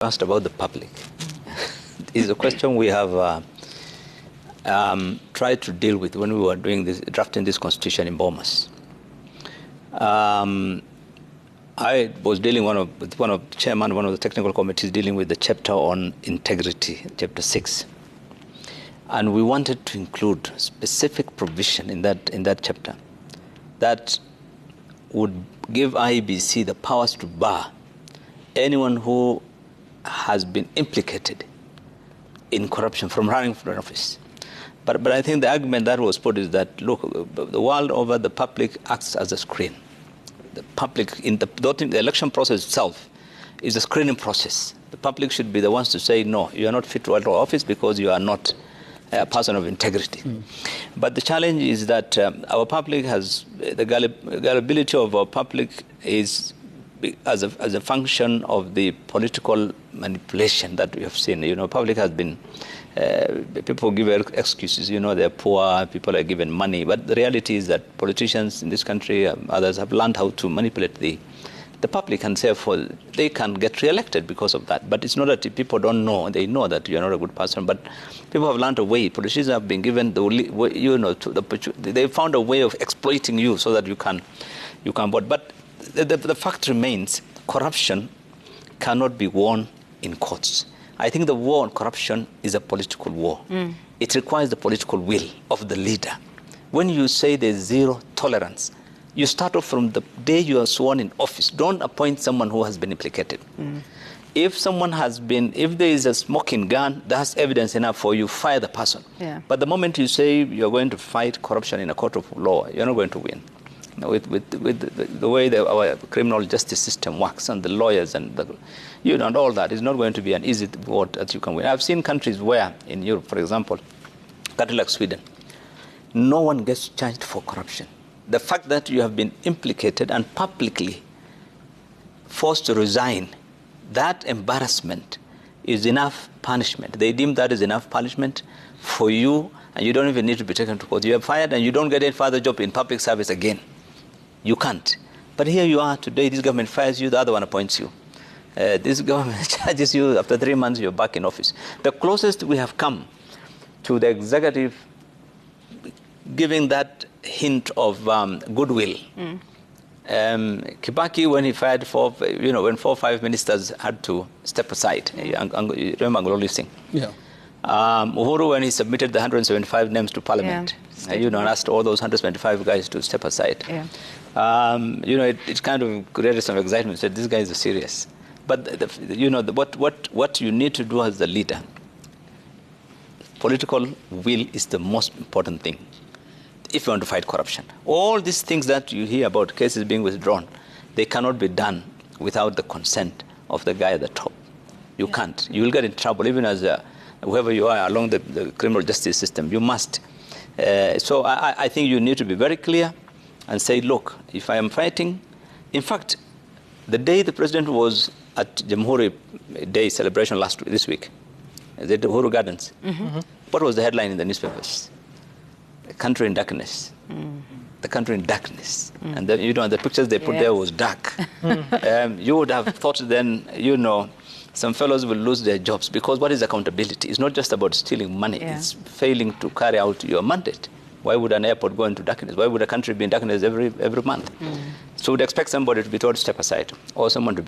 Asked about the public is a question we have tried to deal with when we were doing this, drafting this constitution in Bomas. I was dealing with one of the technical committees dealing with the chapter on integrity, chapter 6, and we wanted to include specific provision in that chapter that would give IEBC the powers to bar anyone who has been implicated in corruption from running for an office. But I think the argument that was put is that, look, the world over, the public acts as a screen. The public, in the election process itself, is a screening process. The public should be the ones to say, no, you are not fit to enter office because you are not a person of integrity. But the challenge is that our public has, the gullibility of our public is as a function of the political manipulation that we have seen. You know, public has been, people give excuses, you know, they're poor, people are given money. But the reality is that politicians in this country, others have learned how to manipulate the public, and therefore they can get re-elected because of that. But it's not that people don't know, they know that you're not a good person, but people have learned a way. Politicians have been given the, you know, they found a way of exploiting you so that you can vote. But the fact remains, corruption cannot be won in courts. I think the war on corruption is a political war. It requires the political will of the leader. When you say there's zero tolerance, you start off from the day you are sworn in office. Don't appoint someone who has been implicated. If someone has been, if there is a smoking gun, that's evidence enough for you, fire the person. Yeah. But the moment you say you're going to fight corruption in a court of law, you're not going to win. With the way our criminal justice system works, and the lawyers and and all that, is not going to be an easy vote that you can win. I've seen countries where, in Europe, for example, a country like Sweden, no one gets charged for corruption. The fact that you have been implicated and publicly forced to resign, that embarrassment is enough punishment. They deem that is enough punishment for you, and you don't even need to be taken to court. You are fired and you don't get any further job in public service again. You can't. But here you are today, this government fires you, the other one appoints you. This government charges you, after 3 months you're back in office. The closest we have come to the executive giving that hint of goodwill. Kibaki, when he fired when 4 or 5 ministers had to step aside, you remember Angololi Singh? Yeah. Uhuru, when he submitted the 175 names to Parliament, and asked all those 175 guys to step aside. Yeah. It kind of created some excitement. Said, this guy is serious. But what you need to do as the leader, political will is the most important thing if you want to fight corruption. All these things that you hear about cases being withdrawn, they cannot be done without the consent of the guy at the top. You can't. You will get in trouble, even as whoever you are along the criminal justice system. You must. So I think you need to be very clear and say, look, if I am fighting, in fact, the day the president was at Jamhuri Day celebration this week, at the Uhuru Gardens, what was the headline in the newspapers? The country in darkness. The country in darkness. And then, the pictures they put there was dark. You would have thought then, some fellows will lose their jobs, because what is accountability? It's not just about stealing money. It's failing to carry out your mandate. Why would an airport go into darkness? Why would a country be in darkness every month? So we'd expect somebody to be told to step aside, or someone to be